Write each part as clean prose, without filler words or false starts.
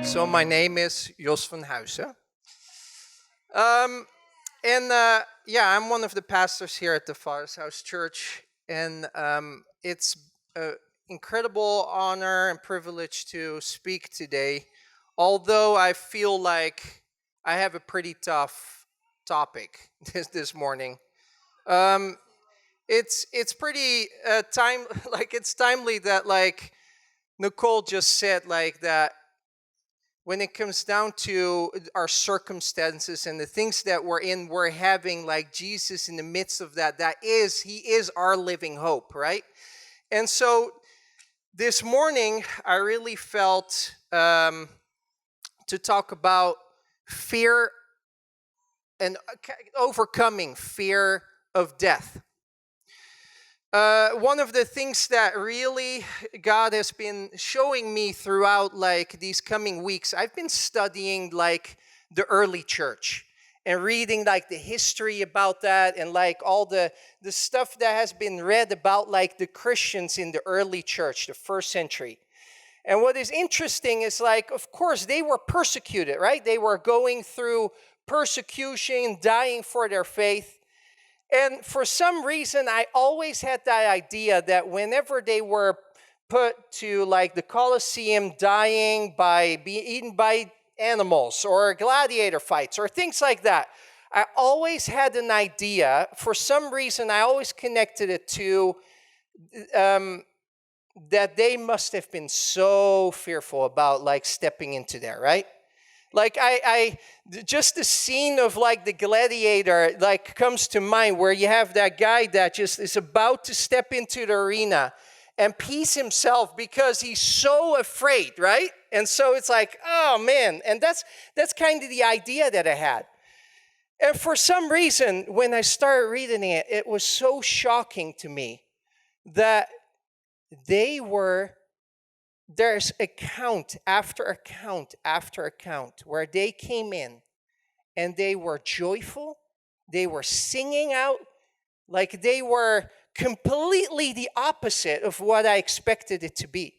So my name is Jos Van Huysse. I'm one of the pastors here at the Father's House Church, and it's an incredible honor and privilege to speak today, although I feel like I have a pretty tough topic this morning. It's pretty it's timely that Nicole just said that when it comes down to our circumstances and the things that we're having Jesus in the midst of that. He is our living hope, right? And so this morning, I really felt to talk about fear and overcoming fear of death. One of the things that really God has been showing me throughout these coming weeks, I've been studying the early church and reading the history about that and all the stuff that has been read about the Christians in the early church, the first century. And what is interesting is of course they were persecuted, right? They were going through persecution, dying for their faith. And for some reason, I always had that idea that whenever they were put to the Colosseum, dying by being eaten by animals or gladiator fights or things like that, I always had an idea. For some reason, I always connected it to that they must have been so fearful about stepping into there, right? I just the scene of the gladiator comes to mind, where you have that guy that just is about to step into the arena and peace himself because he's so afraid, right? And so it's oh man, and that's kind of the idea that I had. And for some reason, when I started reading it, it was so shocking to me that there's account after account after account where they came in and they were joyful, they were singing out, they were completely the opposite of what I expected it to be.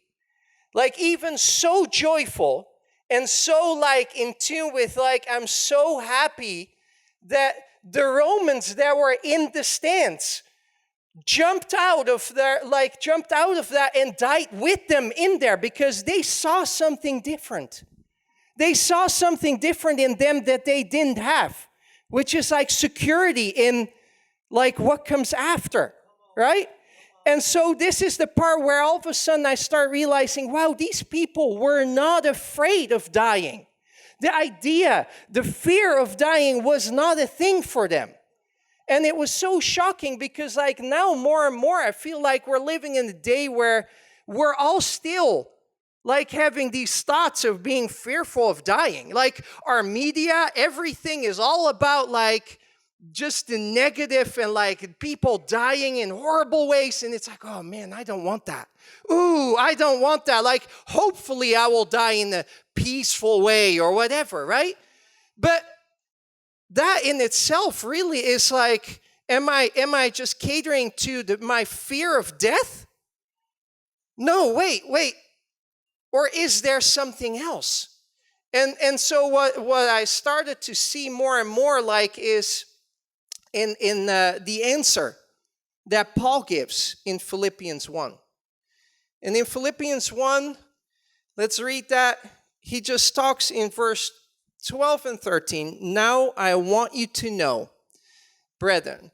Even so joyful and so in tune with I'm so happy that the Romans that were in the stands jumped out of that and died with them in there because they saw something different. They saw something different in them that they didn't have, which is security in what comes after, right? And so this is the part where all of a sudden I start realizing, wow, these people were not afraid of dying. The fear of dying was not a thing for them. And it was so shocking because now more and more I feel we're living in a day where we're all still having these thoughts of being fearful of dying. Our media, everything is all about just the negative and people dying in horrible ways. And it's oh man, I don't want that. Ooh, I don't want that. Hopefully I will die in a peaceful way or whatever, right? But that in itself really is am I just catering to my fear of death? No, wait. Or is there something else? And so what I started to see more and more is in the answer that Paul gives in Philippians 1. And in Philippians 1, let's read that. He just talks in verse 12 and 13. Now I want you to know, brethren,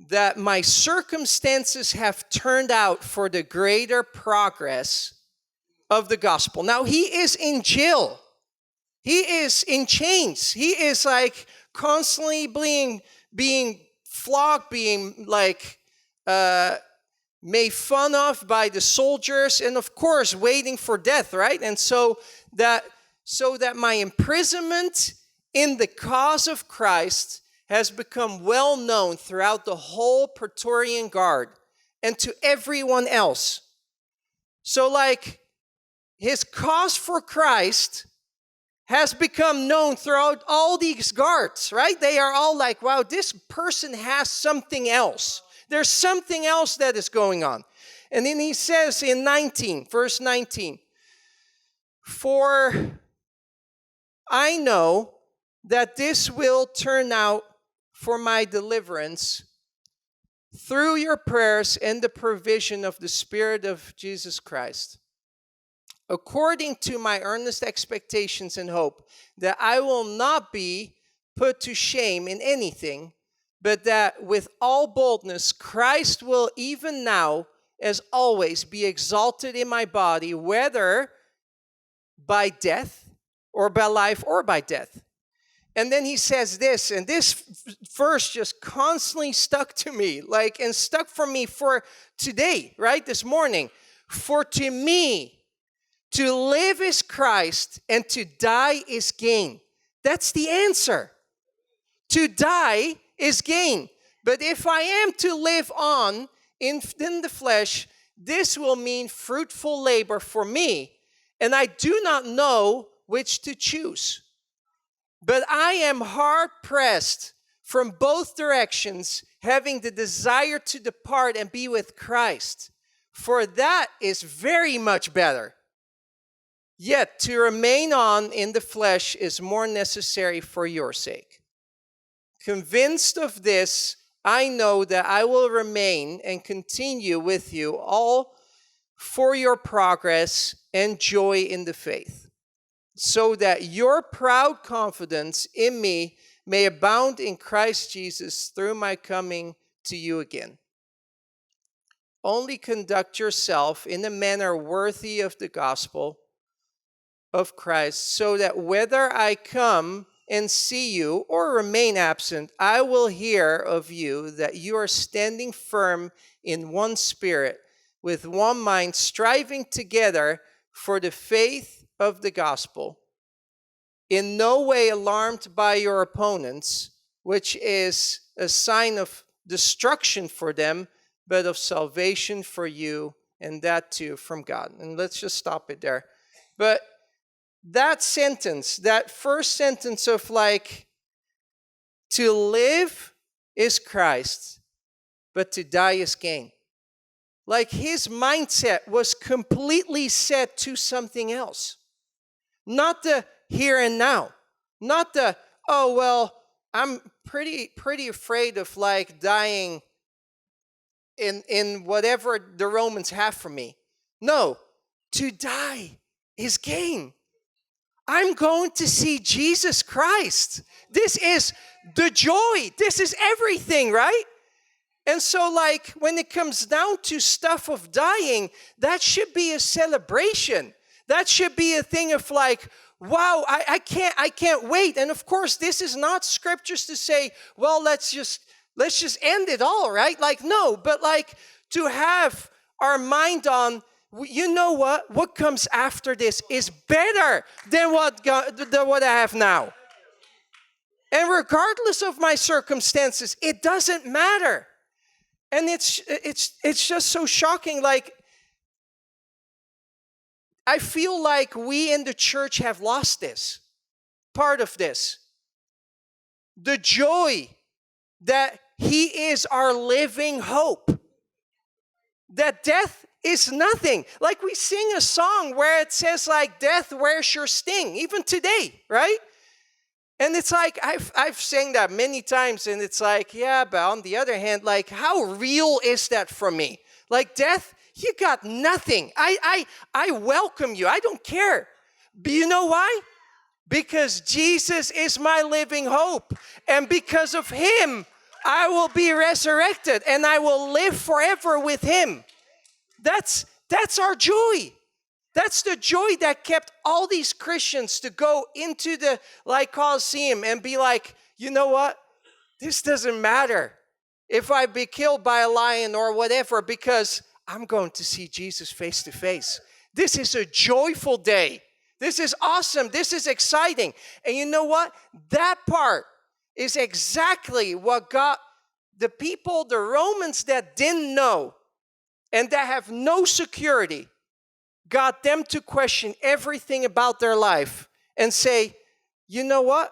that my circumstances have turned out for the greater progress of the gospel. Now he is in jail. He is in chains. He is constantly being flogged, being made fun of by the soldiers, and of course waiting for death, right? And so that my imprisonment in the cause of Christ has become well known throughout the whole Praetorian Guard and to everyone else. So his cause for Christ has become known throughout all these guards, right? They are all wow, this person has something else. There's something else that is going on. And then he says in verse 19, for I know that this will turn out for my deliverance through your prayers and the provision of the Spirit of Jesus Christ, according to my earnest expectations and hope, that I will not be put to shame in anything, but that with all boldness Christ will even now, as always, be exalted in my body, whether by death or by life or by death. And then he says this, and this verse just constantly stuck to me, and stuck for me for today, right? This morning. For to me, to live is Christ, and to die is gain. That's the answer. To die is gain. But if I am to live on in the flesh, this will mean fruitful labor for me, and I do not know which to choose. But I am hard pressed from both directions, having the desire to depart and be with Christ. For that is very much better. Yet to remain on in the flesh is more necessary for your sake. Convinced of this, I know that I will remain and continue with you all for your progress and joy in the faith, so that your proud confidence in me may abound in Christ Jesus through my coming to you again. Only conduct yourself in a manner worthy of the gospel of Christ, so that whether I come and see you or remain absent, I will hear of you that you are standing firm in one spirit, with one mind, striving together for the faith of the gospel, in no way alarmed by your opponents, which is a sign of destruction for them, but of salvation for you, and that too from God. And let's just stop it there. But that sentence, that first sentence of to live is Christ, but to die is gain. His mindset was completely set to something else. Not the here and now. Not the, oh, well, I'm pretty afraid of dying in whatever the Romans have for me. No, to die is gain. I'm going to see Jesus Christ. This is the joy. This is everything, right? And so when it comes down to stuff of dying, that should be a celebration. That should be a thing of wow, I can't wait. And of course, this is not scriptures to say, well, let's just end it all, right? No, but to have our mind on, you know what comes after this is better than what I have now. And regardless of my circumstances, it doesn't matter. And it's just so shocking. I feel like we in the church have lost this, part of this. The joy that He is our living hope. That death is nothing. We sing a song where it says death, where's your sting? Even today, right? And it's I've sang that many times, and it's yeah, but on the other hand, how real is that for me? Death, you got nothing. I welcome you. I don't care. But you know why? Because Jesus is my living hope. And because of Him, I will be resurrected and I will live forever with Him. That's our joy. That's the joy that kept all these Christians to go into the Colosseum and be you know what? This doesn't matter if I be killed by a lion or whatever, because I'm going to see Jesus face to face. This is a joyful day. This is awesome. This is exciting. And you know what? That part is exactly what got the people, the Romans that didn't know and that have no security, got them to question everything about their life and say, you know what?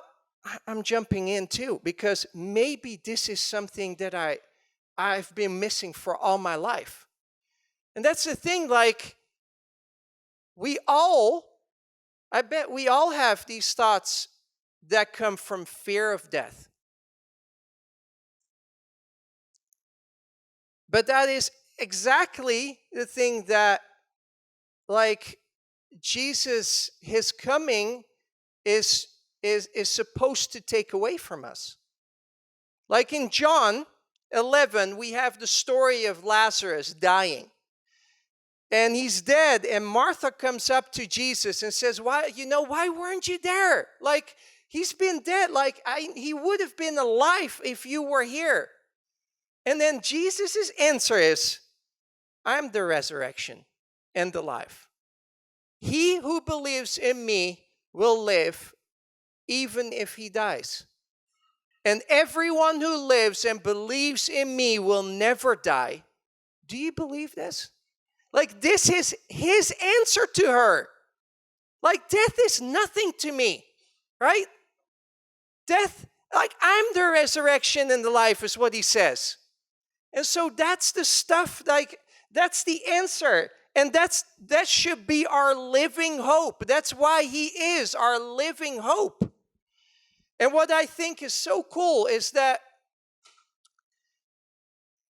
I'm jumping in too, because maybe this is something that I've been missing for all my life. And that's the thing, we all, I bet we all have these thoughts that come from fear of death. But that is exactly the thing that, like, Jesus, his coming is supposed to take away from us. Like in John 11, we have the story of Lazarus dying. And he's dead, and Martha comes up to Jesus and says, why weren't you there? Like, he's been dead. Like, he would have been alive if you were here. And then Jesus' answer is, I'm the resurrection and the life. He who believes in me will live even if he dies. And everyone who lives and believes in me will never die. Do you believe this? Like, this is his answer to her. Like, death is nothing to me, right? Death, like, I'm the resurrection and the life is what he says. And so that's the stuff, like, that's the answer. And that should be our living hope. That's why he is our living hope. And what I think is so cool is that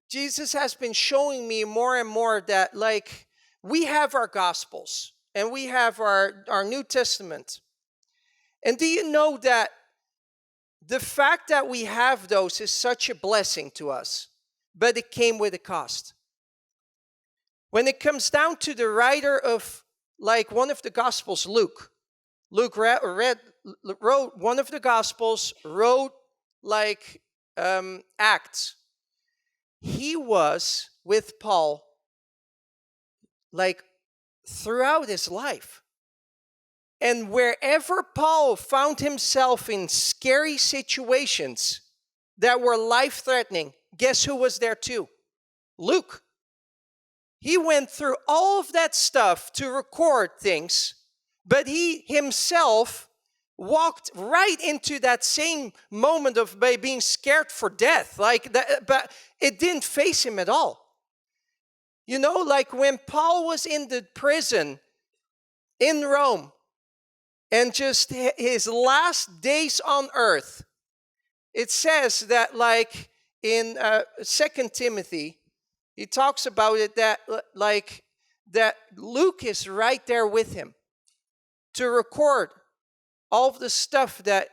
Jesus has been showing me more and more that, like, we have our Gospels and we have our New Testament. And do you know that the fact that we have those is such a blessing to us, but it came with a cost. When it comes down to the writer of, like, one of the Gospels, Luke wrote one of the Gospels, wrote, like, Acts. He was with Paul, like, throughout his life. And wherever Paul found himself in scary situations that were life-threatening, guess who was there too? Luke. He went through all of that stuff to record things, but he himself walked right into that same moment of being scared for death, like that, but it didn't face him at all. You know, like when Paul was in the prison in Rome and just his last days on earth, it says that, like, in 2 Timothy, he talks about it that, like, that Luke is right there with him to record all of the stuff that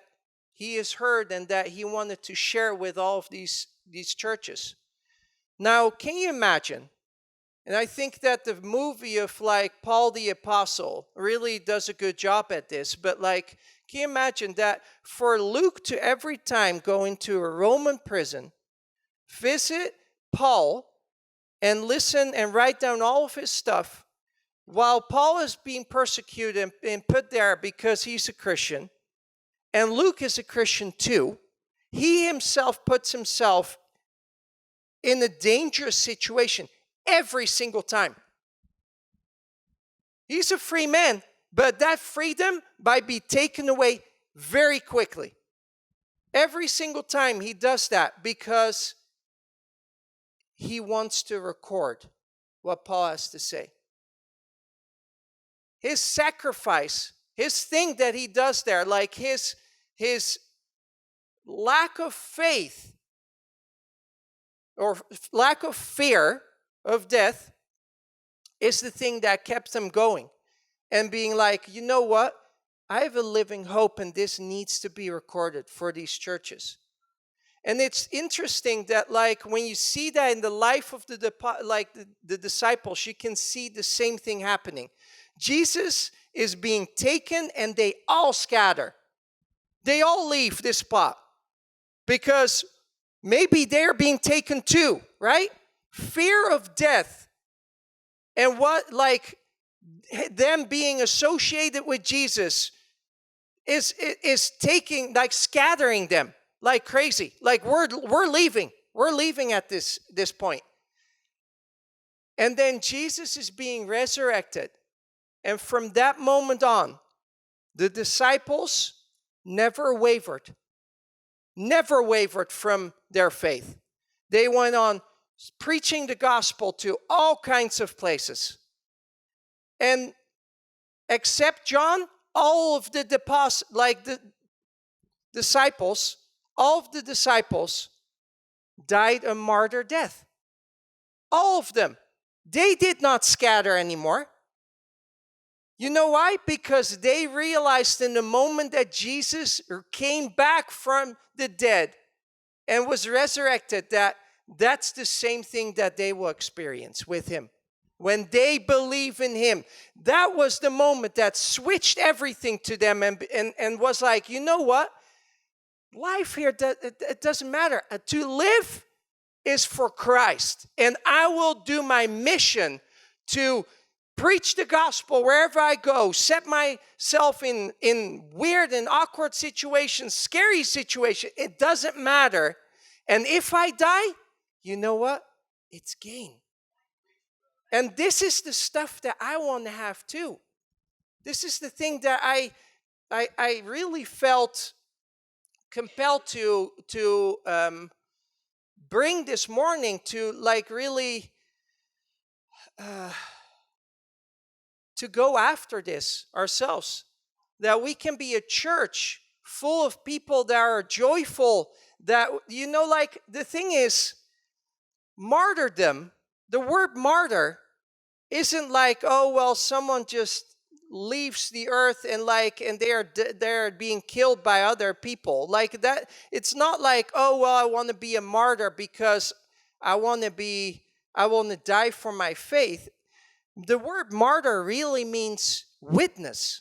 he has heard and that he wanted to share with all of these churches. Now, can you imagine? And I think that the movie of, like, Paul the Apostle really does a good job at this. But, like, can you imagine that for Luke to every time go into a Roman prison, visit Paul, and listen and write down all of his stuff, while Paul is being persecuted and put there because he's a Christian, and Luke is a Christian too, he himself puts himself in a dangerous situation every single time. He's a free man, but that freedom might be taken away very quickly. Every single time he does that because he wants to record what Paul has to say. His sacrifice, his thing that he does there, like his lack of faith or lack of fear of death is the thing that kept him going and being like, you know what? I have a living hope and this needs to be recorded for these churches. And it's interesting that, like, when you see that in the life of the disciples, you can see the same thing happening. Jesus is being taken and they all scatter. They all leave this spot because maybe they're being taken too, right? Fear of death and what, like, them being associated with Jesus is taking, like, scattering them like crazy. Like, we're leaving. We're leaving at this point. And then Jesus is being resurrected. And from that moment on, the disciples never wavered from their faith. They went on preaching the gospel to all kinds of places. And except John, all of the disciples, all of the disciples died a martyr death. All of them. They did not scatter anymore. You know why? Because they realized in the moment that Jesus came back from the dead and was resurrected, that's the same thing that they will experience with him. When they believe in him, that was the moment that switched everything to them and was like, you know what? Life here, it doesn't matter. To live is for Christ. And I will do my mission to preach the gospel wherever I go, set myself in weird and awkward situations, scary situations. It doesn't matter. And if I die, you know what? It's gain. And this is the stuff that I want to have too. This is the thing that I really felt compelled to bring this morning, to like really to go after this ourselves. That we can be a church full of people that are joyful. That, you know, like the thing is, martyrdom, the word martyr isn't like, oh, well, someone just leaves the earth and they're being killed by other people. Like that, it's not like, oh, well, I want to be a martyr because I want to die for my faith. The word martyr really means witness.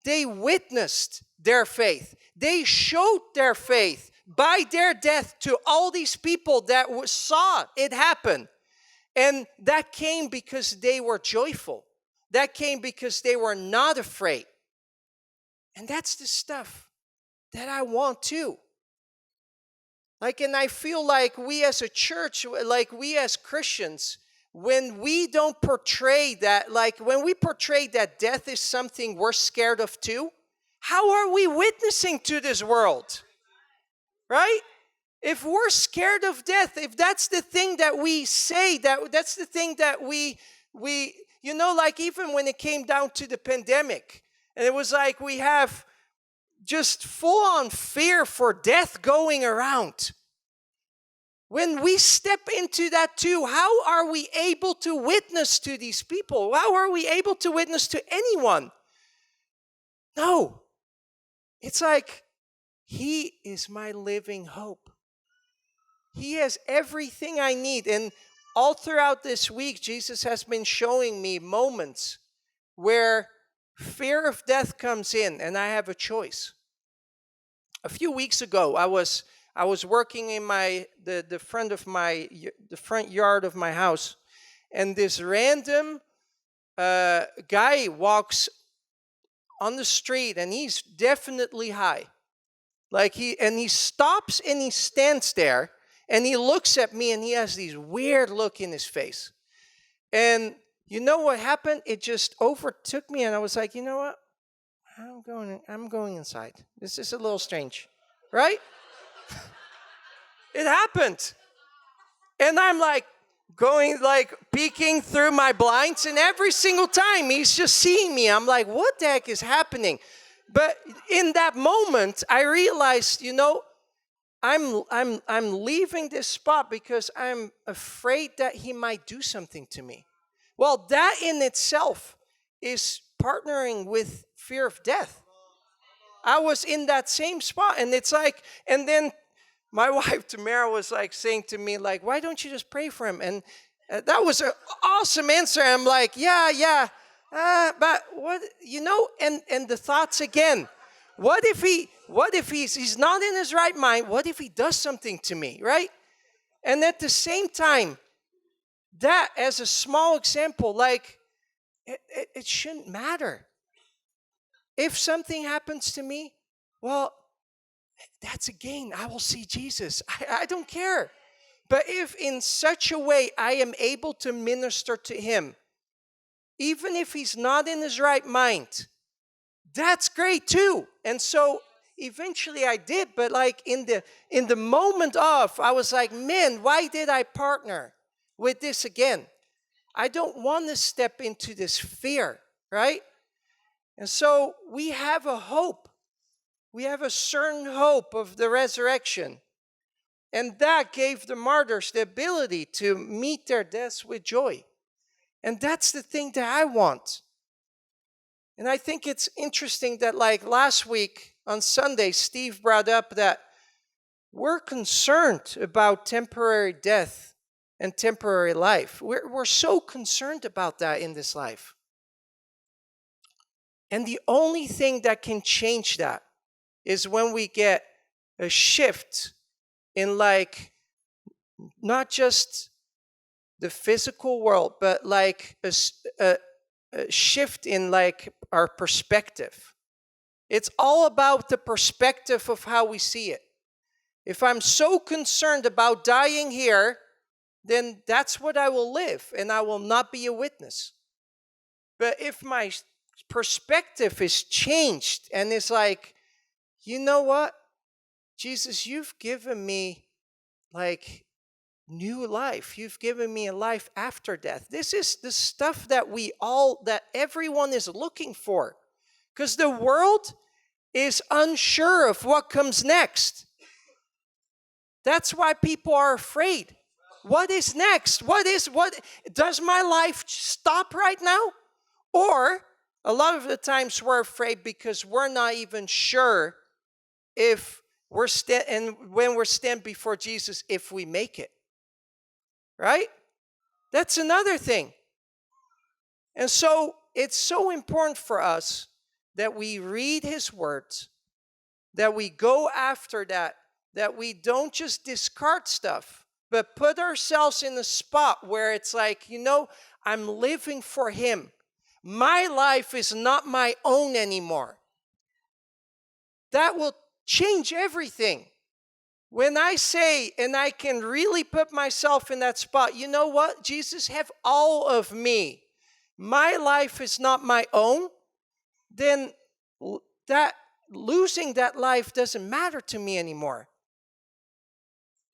They witnessed their faith. They showed their faith by their death to all these people that saw it happen. And that came because they were joyful. That came because they were not afraid. And that's the stuff that I want too. Like, and I feel like we as a church, like we as Christians, when we don't portray that, like when we portray that death is something we're scared of too, how are we witnessing to this world? Right? If we're scared of death, if that's the thing that we say, that's the thing that we you know, like even when it came down to the pandemic, and it was like we have just full-on fear for death going around. When we step into that too, how are we able to witness to these people? How are we able to witness to anyone? No. It's like, he is my living hope. He has everything I need. And all throughout this week, Jesus has been showing me moments where fear of death comes in and I have a choice. A few weeks ago, I was working in the front yard of my house, and this random guy walks on the street, and he's definitely high. He stops and he stands there, and he looks at me, and he has this weird look in his face. And you know what happened? It just overtook me, and I was like, you know what? I'm going inside. This is a little strange, right? It happened. And I'm like peeking through my blinds, and every single time he's just seeing me. I'm like, what the heck is happening? But in that moment, I realized, you know, I'm leaving this spot because I'm afraid that he might do something to me. Well, that in itself is partnering with fear of death. I was in that same spot, and it's like, and then my wife Tamara was like saying to me, like, why don't you just pray for him? And that was an awesome answer. I'm like, yeah, but what, you know, and the thoughts again, what if he's not in his right mind? What if he does something to me, right? And at the same time, that as a small example, like, it shouldn't matter. If something happens to me, well, that's a gain. I will see Jesus. I don't care. But if in such a way I am able to minister to him, even if he's not in his right mind, that's great too. And so eventually I did, but like in the moment of, I was like, man, why did I partner with this again? I don't want to step into this fear, right? And so we have a hope. We have a certain hope of the resurrection. And that gave the martyrs the ability to meet their deaths with joy. And that's the thing that I want. And I think it's interesting that, like last week on Sunday, Steve brought up that we're concerned about temporary death and temporary life. We're so concerned about that in this life. And the only thing that can change that is when we get a shift in, like, not just the physical world, but like a shift in, like, our perspective. It's all about the perspective of how we see it. If I'm so concerned about dying here, then that's what I will live, and I will not be a witness. But if my perspective is changed and it's like, you know what, Jesus, you've given me, like, new life. You've given me a life after death. This is the stuff that that everyone is looking for, because the world is unsure of what comes next. That's why people are afraid. What is next? What does my life stop right now? Or a lot of the times we're afraid because we're not even sure if when we're stand before Jesus, if we make it. Right? That's another thing. And so it's so important for us that we read his words, that we go after that we don't just discard stuff, but put ourselves in a spot where it's like, I'm living for him. My life is not my own anymore. That will change everything. When I say, and I can really put myself in that spot, you know what? Jesus, have all of me. My life is not my own. Then that losing that life doesn't matter to me anymore.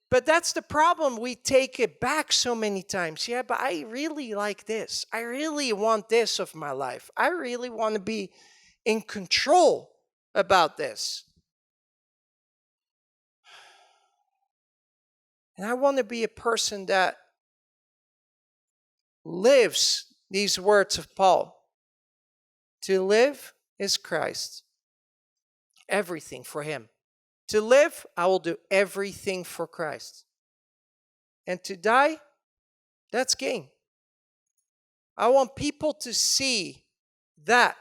But that's the problem. We take it back so many times. Yeah, but I really like this. I really want this of my life. I really want to be in control about this. And I want to be a person that lives these words of Paul. To live is Christ. Everything for him. To live, I will do everything for Christ. And to die, that's gain. I want people to see that.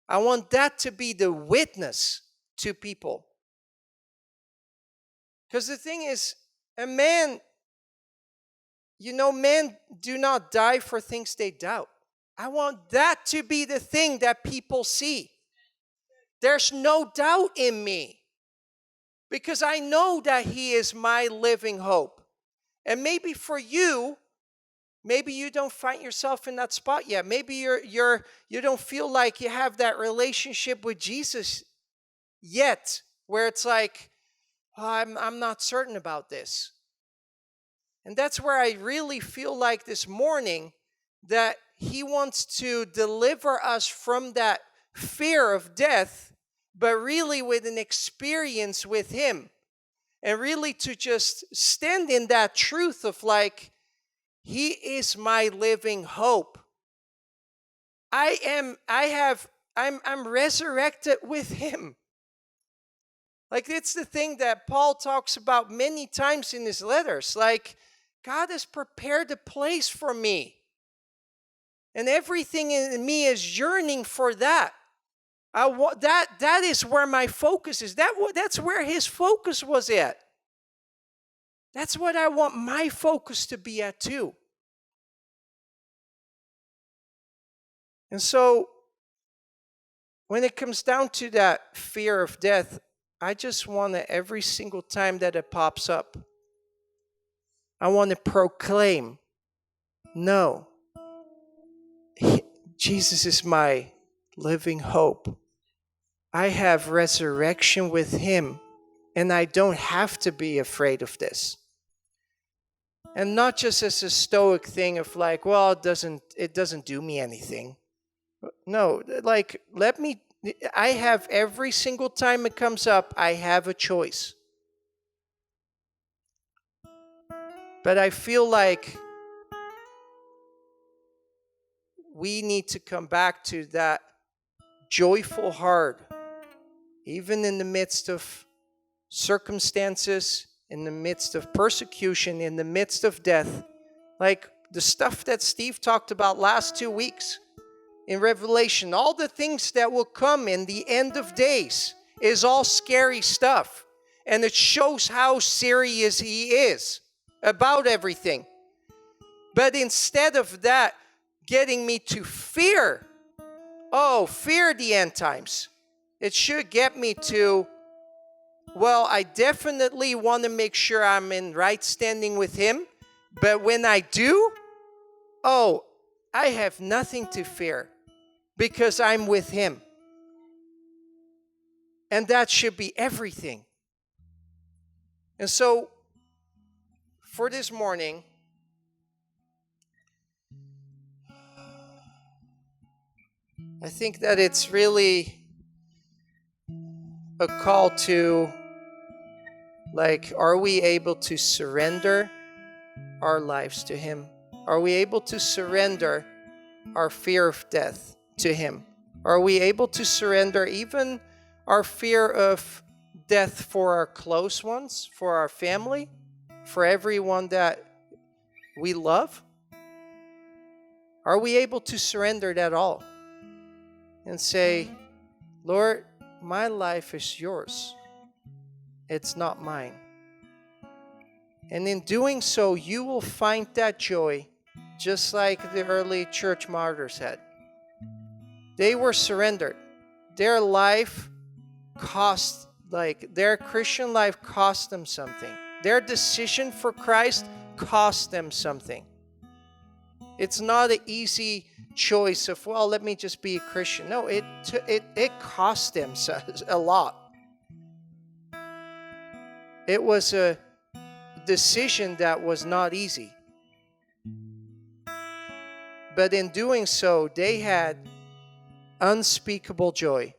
I want that to be the witness to people. Because the thing is, men do not die for things they doubt. I want that to be the thing that people see. There's no doubt in me, because I know that he is my living hope. And maybe for you, maybe you don't find yourself in that spot yet. Maybe you don't feel like you have that relationship with Jesus yet, where it's like, oh, I'm not certain about this. And that's where I really feel like this morning that he wants to deliver us from that fear of death, but really with an experience with him. And really to just stand in that truth of, like, he is my living hope. I'm resurrected with him. Like, it's the thing that Paul talks about many times in his letters. Like, God has prepared a place for me. And everything in me is yearning for that. That is where my focus is. That's where his focus was at. That's what I want my focus to be at too. And so, when it comes down to that fear of death, I just want to, every single time that it pops up, I want to proclaim, no, Jesus is my living hope. I have resurrection with him, and I don't have to be afraid of this. And not just as a stoic thing of like, well, it doesn't do me anything. No, like, let me I have, every single time it comes up, I have a choice. But I feel like we need to come back to that joyful heart, even in the midst of circumstances, in the midst of persecution, in the midst of death. Like the stuff that Steve talked about last 2 weeks in Revelation, all the things that will come in the end of days is all scary stuff. And it shows how serious he is about everything. But instead of that getting me to fear the end times, it should get me to, well, I definitely want to make sure I'm in right standing with him. But when I do, I have nothing to fear because I'm with him. And that should be everything. And so, for this morning, I think that it's really a call to, like, are we able to surrender our lives to him? Are we able to surrender our fear of death to him? Are we able to surrender even our fear of death for our close ones, for our family, for everyone that we love? Are we able to surrender that all and say, Lord, my life is yours. It's not mine. And in doing so, you will find that joy just like the early church martyrs had. They were surrendered. Their life cost, their Christian life cost them something. Their decision for Christ cost them something. It's not an easy choice of, well, let me just be a Christian. No, it cost them a lot. It was a decision that was not easy. But in doing so, they had unspeakable joy.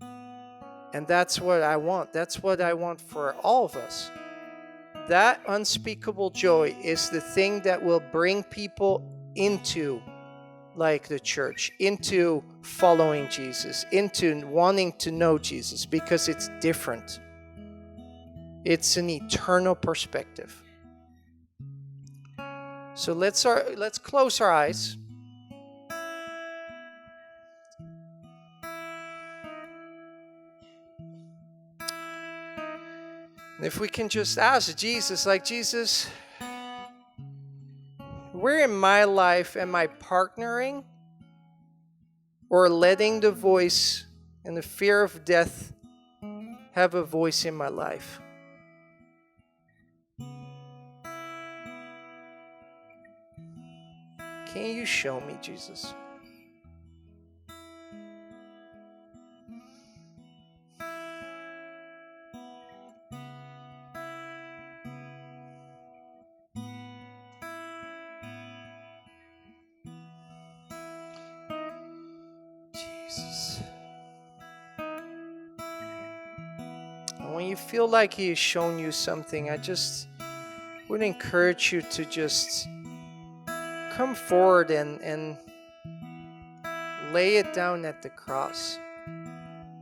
And that's what I want. That's what I want for all of us. That unspeakable joy is the thing that will bring people into, like, the church, into following Jesus, into wanting to know Jesus, because it's different. It's an eternal perspective. So let's close our eyes. And if we can just ask Jesus, Jesus, where in my life am I partnering or letting the voice and the fear of death have a voice in my life? Can you show me, Jesus? Jesus. And when you feel like he has shown you something, I just would encourage you to just come forward and lay it down at the cross.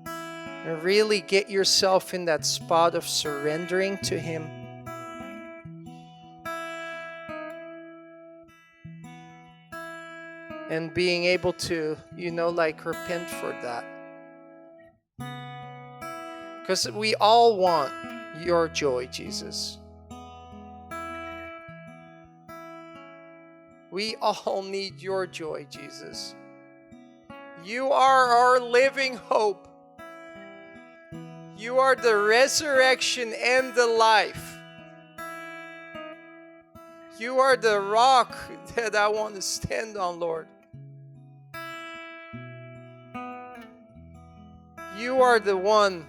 And really get yourself in that spot of surrendering to him. And being able to, repent for that. Because we all want your joy, Jesus. We all need your joy, Jesus. You are our living hope. You are the resurrection and the life. You are the rock that I want to stand on, Lord. You are the one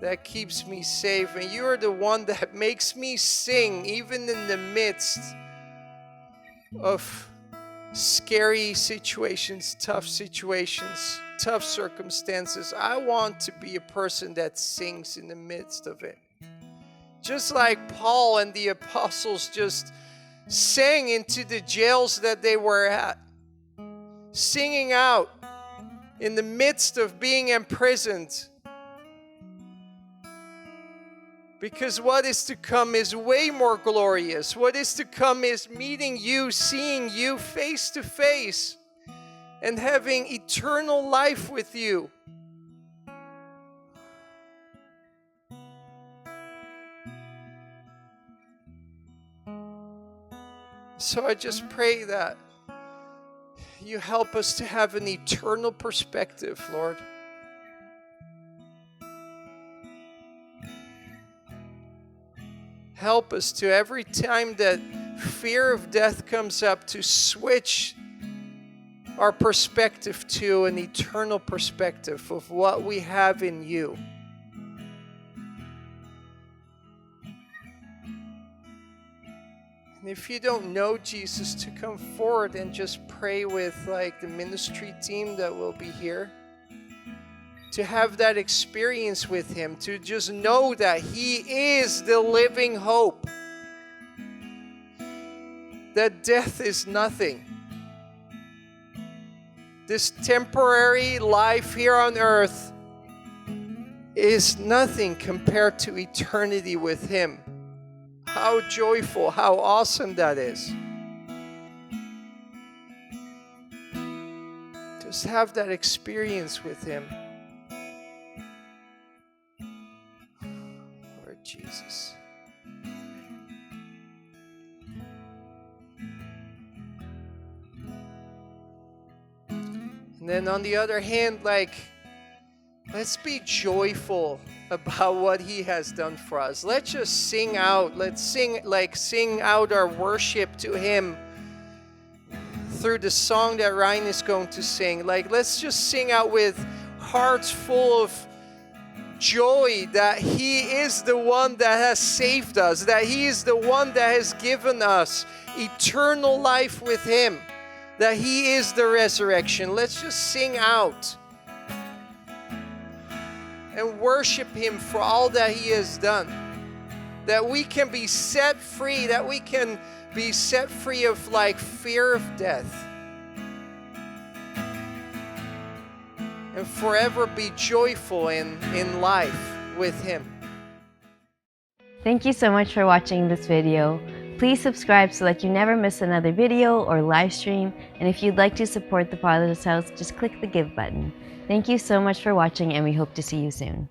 that keeps me safe, and you are the one that makes me sing even in the midst of scary situations, tough circumstances. I want to be a person that sings in the midst of it. Just like Paul and the apostles just sang into the jails that they were at, singing out in the midst of being imprisoned. Because what is to come is way more glorious. What is to come is meeting you, seeing you face to face, and having eternal life with you. So I just pray that you help us to have an eternal perspective, Lord. Help us to, every time that fear of death comes up, to switch our perspective to an eternal perspective of what we have in you. And if you don't know Jesus, to come forward and just pray with like the ministry team that will be here. To have that experience with Him, to just know that He is the living hope. That death is nothing. This temporary life here on earth is nothing compared to eternity with Him. How joyful, how awesome that is. Just have that experience with Him. Lord Jesus. And then on the other hand, let's be joyful about what He has done for us. Let's just sing out. Let's sing out our worship to Him through the song that Ryan is going to sing. Let's just sing out with hearts full of joy that He is the one that has saved us, that He is the one that has given us eternal life with Him, that He is the resurrection. Let's just sing out and worship Him for all that He has done. That we can be set free, that we can be set free of fear of death. And forever be joyful in life with Him. Thank you so much for watching this video. Please subscribe so that you never miss another video or live stream. And if you'd like to support the Father's House, just click the Give button. Thank you so much for watching, and we hope to see you soon.